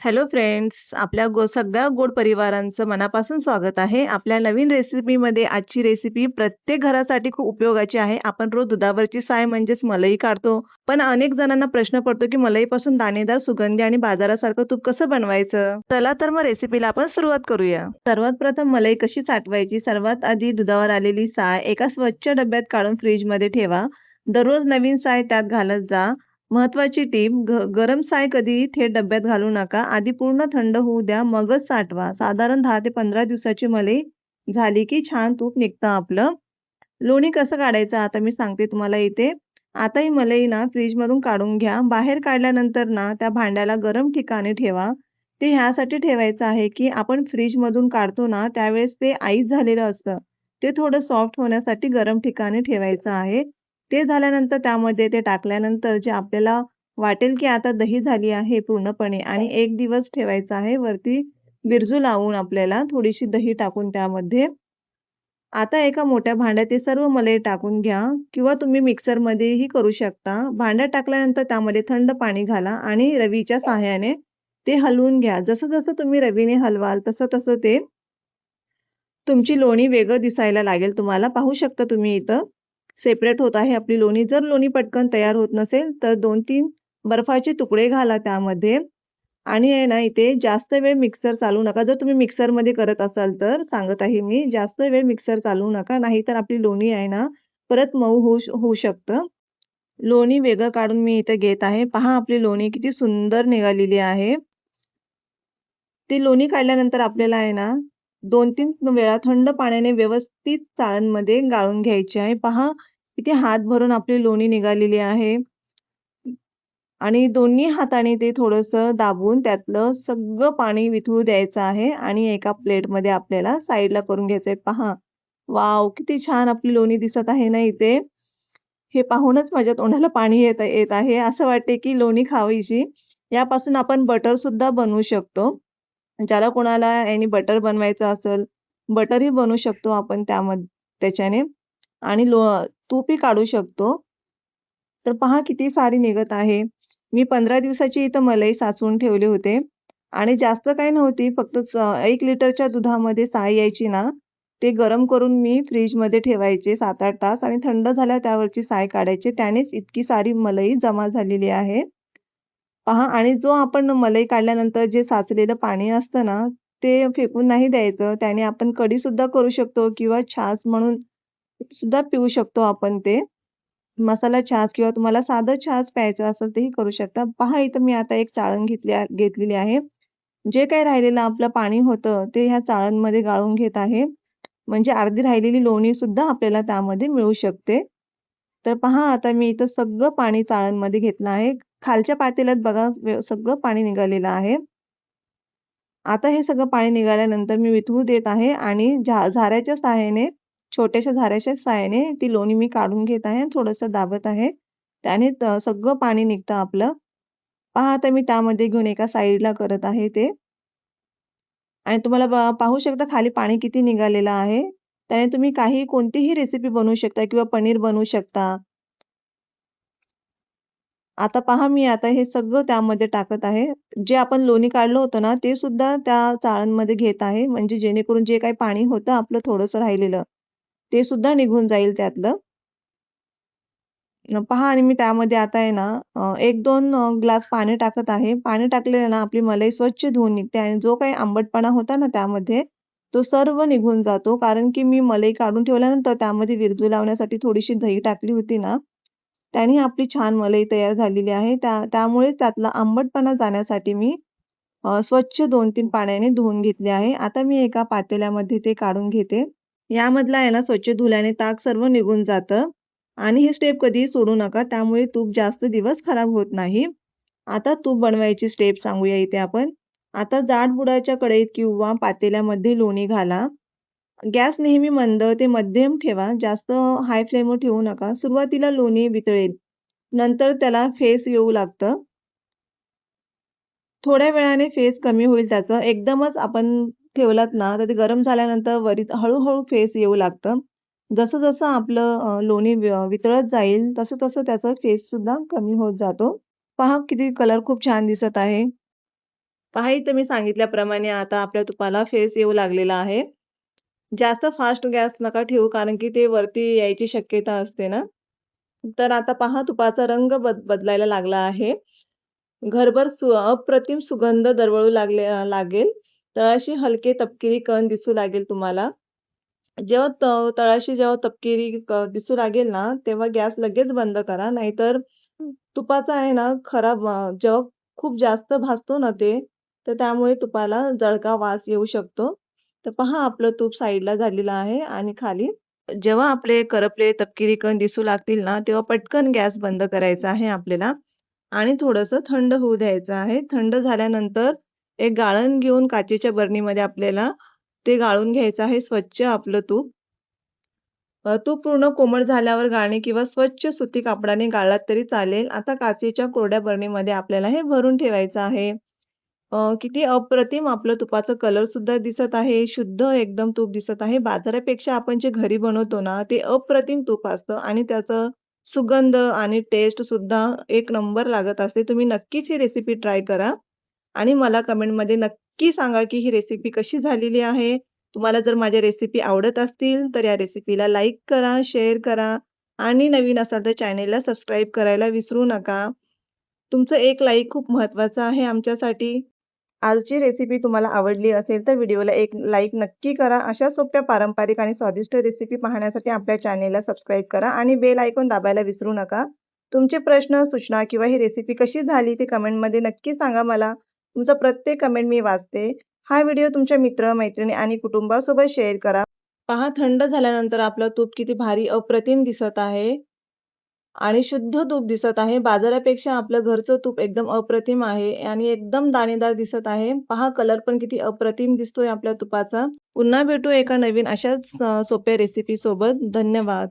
Hello friends, आपल्या सगळ्या गोड परिवारांचं मनापासून स्वागत आहे. आपल्या नवीन रेसिपीमध्ये आजची रेसिपी प्रत्येक घरासाठी खूप उपयोगाची आहे. आपण रोज दुधावरची साय म्हणजेच मलई काढतो. पण अनेक जणांना प्रश्न पडतो की मलईपासून दाणेदार, सुगंधी आणि बाजारासारखं तूप कसं बनवायचं? चला तर मग रेसिपीला आपण सुरुवात करूया. सर्वात प्रथम मलई कशी साठवायची? सर्वात आधी दुधावर आलेली साय एका स्वच्छ डब्यात काढून फ्रीजमध्ये ठेवा. दररोज नवीन साय त्यात घालत जा. महत्वाची टीप, गरम साय कधीही थेट डब्यात घालू नका. आधी पूर्ण थंड होऊ द्या, मगच साठवा. साधारण 10 ते 15 दिवसाची मलई झाली की छान तूप निघतं आपलं. लोणी कसं काढायचं आता मी सांगते तुम्हाला इथे. आता ही मलई ना फ्रीजमधून काढून घ्या. बाहेर काढल्यानंतर ना त्या भांड्याला गरम ठिकाणी ठेवा. ते ह्यासाठी ठेवायचं आहे की आपण फ्रीजमधून काढतो ना त्यावेळेस ते आईस झालेलं असतं. ते थोडं सॉफ्ट होण्यासाठी गरम ठिकाणी ठेवायचं आहे. ते झाल्यानंतर त्यामध्ये ते टाकल्यानंतर जे आपल्याला वाटेल की आता दही झाली आहे पूर्णपणे आणि 1 दिवस ठेवायचं आहे वरती विरजू लावून आपल्याला थोडीशी दही टाकून त्यामध्ये. आता एका मोठ्या भांड्यात ते सर्व मलई टाकून घ्या किंवा तुम्ही मिक्सरमध्येही करू शकता. भांड्यात टाकल्यानंतर त्यामध्ये थंड पाणी घाला आणि रवीच्या सहाय्याने ते हलवून घ्या. जसं-जसं तुम्ही रवीने हलवाल तसं-तसं ते तुमची लोणी वेगळं दिसायला लागेल तुम्हाला. पाहू शकता तुम्ही इथं सेपरेट होत आहे आपली लोणी. जर लोणी पटकन तयार होत नसेल तर 2-3 बर्फाचे तुकडे घाला त्यामध्ये. आणि आहे ना इथे जास्त वेळ मिक्सर चालवू नका. जर तुम्ही मिक्सरमध्ये करत असाल तर सांगत आहे मी, जास्त वेळ मिक्सर चालवू नका. नाहीतर आपली लोणी आहे ना परत मऊ होऊ शकतं. लोणी वेगळं काढून मी इथे घेत आहे. पहा आपली लोणी किती सुंदर निघालेली आहे. ते लोणी काढल्यानंतर आपल्याला आहे ना 2-3 वेळा थंड पाण्याने व्यवस्थित चाळणमध्ये गाळून घ्यायची आहे. पहा किती हात भरून आपली लोणी निघालेली आहे. आणि दोन्ही हाताने ते थोडंसं दाबून त्यातलं सगळं पाणी विथळू द्यायचं आहे आणि एका प्लेटमध्ये आपल्याला साईडला करून घ्यायचंय. पहा, वॉव! किती छान आपली लोणी दिसत आहे ना इथे. हे पाहूनच माझ्या तोंडाला पाणी येत येत आहे. असं वाटते की लोणी खावीशी. यापासून आपण बटर सुद्धा बनवू शकतो. ज्याला कोणाला याने बटर बनवायचं असेल, बटरही बनवू शकतो आपण त्याच्याने आणि तूपही काढू शकतो. तर पहा किती सारी निघत आहे. मी 15 दिवसाची इथं मलई साचवून ठेवले होते आणि जास्त काही नव्हती. फक्त 1 लिटरच्या दुधामध्ये साय यायची ना, ते गरम करून मी फ्रिजमध्ये ठेवायचे 7-8 तास आणि थंड झाल्यावर त्यावरची साय काढायचे. त्यानेच इतकी सारी मलई जमा झालेली आहे. पहा आणि जो आपण मलई काढल्यानंतर जे साचलेलं पाणी असतं ना, ते फेकून नाही द्यायचं. त्याने आपण कढीसुद्धा करू शकतो किंवा छास म्हणून सुद्धा पिऊ शकतो आपण ते. मसाला छास किंवा तुम्हाला साधं छास प्यायचं असेल तेही करू शकता. पहा इथं मी आता एक चाळण घेतलेली आहे. जे काही राहिलेलं आपलं पाणी होतं ते ह्या चाळणमध्ये गाळून घेत आहे. म्हणजे अर्धी राहिलेली लोणी सुद्धा आपल्याला त्यामध्ये मिळू शकते. तर पहा आता मी इथं सगळं पाणी चाळणमध्ये घेतलं आहे. खालच्या पातेल्यात बघा सगळं पाणी निघालेलं आहे. आता हे सगळं पाणी निघाल्यानंतर मी वितळू देत आहे आणि झाऱ्याच्या सहाय्याने, छोट्याशा झाऱ्याच्या सहाय्याने ती लोणी मी काढून घेत आहे आणि थोडंसं दाबत आहे. त्याने सगळं पाणी निघतं आपलं. पहा आता मी त्यामध्ये घेऊन एका साइडला करत आहे ते आणि तुम्हाला पाहू शकता खाली पाणी किती निघालेलं आहे. त्याने तुम्ही कोणतीही रेसिपी बनवू शकता किंवा पनीर बनवू शकता. आता पहा मी आता हे सगळं त्यामध्ये टाकत आहे. जे आपण लोणी काढलं होतं ना, ते सुद्धा त्या चाळणमध्ये घेत आहे. म्हणजे जेणेकरून जे काही पाणी होतं आपलं थोडंसं राहिलेलं, ते सुद्धा निघून जाईल त्यातलं. पहा आणि मी त्यामध्ये आता आहे ना 1-2 ग्लास पाणी टाकत आहे. पाणी टाकलेलं ना आपली मलई स्वच्छ धुवून निघते आणि जो काही आंबटपणा होता ना त्यामध्ये, तो सर्व निघून जातो. कारण की मी मलई काढून ठेवल्यानंतर त्यामध्ये विरजू लावण्यासाठी थोडीशी दही टाकली होती ना, त्याने आपली छान मलई तयार झालेली आहे. त्यामुळेच त्यातला आंबटपणा जाण्यासाठी मी स्वच्छ 2-3 पाण्याने धुवून घेतले आहे. आता मी एका पातेल्यामध्ये ते काढून घेते. यामधलं आहे ना स्वच्छ धुल्याने ताक सर्व निघून जातं आणि ही स्टेप कधीही सोडू नका. त्यामुळे तूप जास्त दिवस खराब होत नाही. आता तूप बनवायची स्टेप सांगूया इथे आपण. आता जाड बुडाच्या कढईत किंवा पातेल्यामध्ये लोणी घाला. गॅस नेहमी मंद ते मध्यम ठेवा. जास्त हाय फ्लेमवर ठेवू नका. सुरुवातीला लोणी वितळेल. नंतर त्याला फेस येऊ लागतं. थोड्या वेळाने फेस कमी होईल त्याचं. एकदमच आपण ठेवलात ना, तर ते गरम झाल्यानंतर वरीत हळू-हळू फेस येऊ लागतं. जसं-जसं आपलं लोणी वितळत जाईल, तसं-तसं त्याचा फेस सुद्धा कमी होत जातो. पहा किती कलर खूप छान दिसत आहे. पहा इथं मी सांगितल्याप्रमाणे आता आपल्या तुपाला फेस येऊ लागलेला आहे. जास्त फास्ट गॅस नका ठेवू कारण की ते वरती यायची शक्यता असते ना. तर आता पहा तुपाचा रंग बदलायला लागला आहे. घरभर अप्रतिम सुगंध दरवळू लागेल. तळाशी हलके तपकिरी कण दिसू लागेल तुम्हाला. जेव्हा तळाशी जेव्हा तपकिरी दिसू लागेल ना, तेव्हा गॅस लगेच बंद करा. नाहीतर तुपाचा आहे ना खराब जेव्हा खूप जास्त भाजतो ना ते, तर त्यामुळे तुपाला जळका वास येऊ शकतो. तर पहा आपलं तूप साइडला झालेलं आहे आणि खाली जेव्हा आपले करपलेले तपकिरी कण दिसू लागतील ना, तेव्हा पटकन गॅस बंद करायचा आहे आपल्याला आणि थोडंसं थंड होऊ द्यायचं आहे. थंड झाल्यानंतर एक गाळण घेऊन काचेच्या बरणीमध्ये आपल्याला ते गाळून घ्यायचं आहे स्वच्छ आपलं तूप. तूप पूर्ण कोमट झाल्यावर गाळणे किंवा स्वच्छ सुती कापडाने गाळलात तरी चालेल. आता काचेच्या कोरड्या बरणीमध्ये आपल्याला हे भरून ठेवायचं आहे. किती अप्रतिम आपलं तुपाचा कलर सुद्धा दिसत आहे. शुद्ध एकदम तूप दिसत आहे. बाजारापेक्षा आपण जे घरी बनवतो ना, ते अप्रतिम तूप असतं आणि त्याचं सुगंध आणि टेस्ट सुद्धा एक नंबर लागत असते. तुम्ही नक्कीच ही रेसिपी ट्राय करा आणि मला कमेंटमध्ये नक्की सांगा, की ही रेसिपी कशी झालेली आहे. तुम्हाला जर माझ्या रेसिपी आवडत असतील, तर या रेसिपीला लाईक करा, शेअर करा आणि नवीन असाल तर चॅनेलला सबस्क्राईब करायला विसरू नका. तुमचं एक लाईक खूप महत्त्वाचं आहे आमच्यासाठी. आजची रेसिपी तुम्हाला आवडली असेल तर व्हिडिओला एक लाईक नक्की करा. अशा सोप्या पारंपरिक आणि स्वादिष्ट रेसिपी पाहण्यासाठी आपल्या चॅनेलला सबस्क्राईब करा आणि बेल आयकॉन दाबायला विसरू नका. तुमचे प्रश्न, सूचना किंवा ही रेसिपी कशी झाली ते कमेंटमध्ये नक्की सांगा मला. तुमचा प्रत्येक कमेंट मी वाचते. हा व्हिडिओ तुमच्या मित्र, मैत्रिणी आणि कुटुंबासोबत शेअर करा. पहा थंड झाल्यानंतर आपलं तूप किती भारी अप्रतिम दिसत आहे. आणि शुद्ध तूप दिसत आहे. बाजारापेक्षा आपलं घरचं तूप एकदम अप्रतिम आहे आणि एकदम दाणेदार दिसत आहे. पहा कलर पण किती अप्रतिम दिसतोय आपल्या तुपाचा. पुन्हा भेटू एका नवीन अशाच सोप्या रेसिपी सोबत. धन्यवाद.